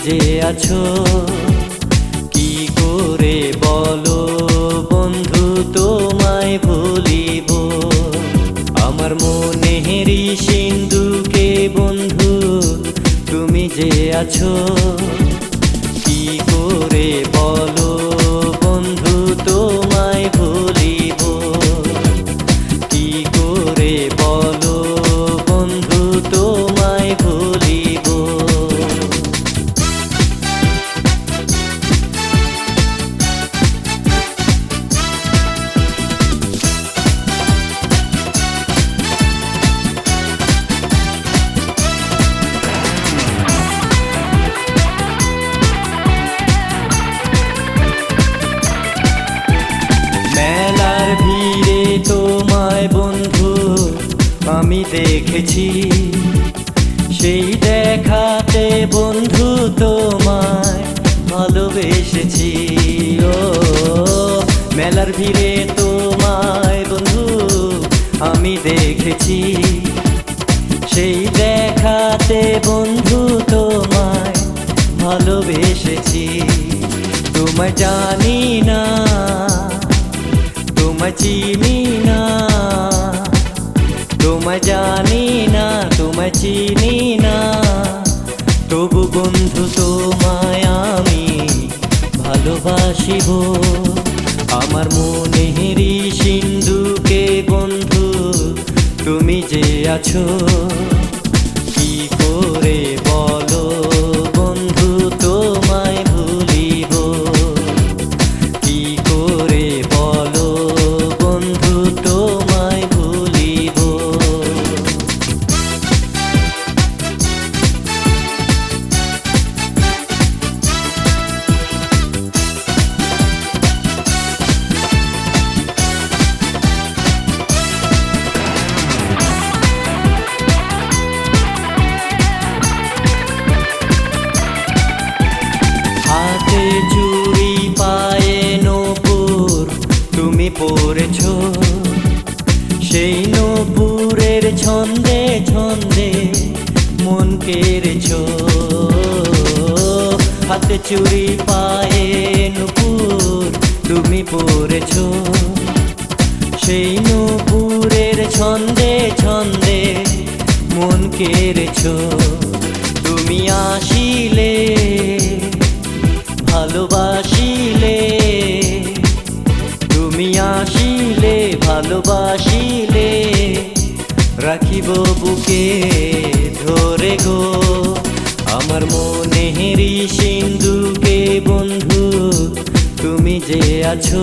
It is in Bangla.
যে আছো কি করে বলো বন্ধু তোমায় ভুলিব। আমার মনেরই সিন্ধুকে বন্ধু তুমি যে আছো কি করে বলো বন্ধু তোমায় ভুলিব। কি করে বলো বন্ধু তোমায় ভুলিব। মেলার ভিড়ে তোমায় বন্ধু আমি দেখেছি, সেই দেখাতে বন্ধু তোমায় ভালোবেসেছি। ও মেলার ভিড়ে তোমায় বন্ধু আমি দেখেছি, সেই দেখাতে বন্ধু তোমায় ভালোবেসেছি। তোমায় জানি না, তোমায় চিনি না, তোমায় জানি না, তোমায় চিনি না, তবু বন্ধু তোমায় আমি ভালোবাসিব। আমার মনেরই সিন্ধুকে বন্ধু তুমি যে আছো কি করে বলো বন্ধু তোমায় ভুলিব। কি করে বলো বন্ধু তোমায় ভুলিব। হাতে চুড়ি পায়ে নূপুর তুমি পরেছ, সেই নূপুরের ছন্দে ছন্দে মন কেড়েছ। হাতে চুড়ি পায়ে নূপুর তুমি পরেছ, সেই নূপুরের ছন্দে ছন্দে মন কেড়েছ। তুমি আসিলে ভালোবাসিলে, তুমি আসিলে ভালোবাসিলে, রাখিব বুকে ধরে গো। আমার মনেরই সিন্ধুকে বন্ধু তুমি যে আছো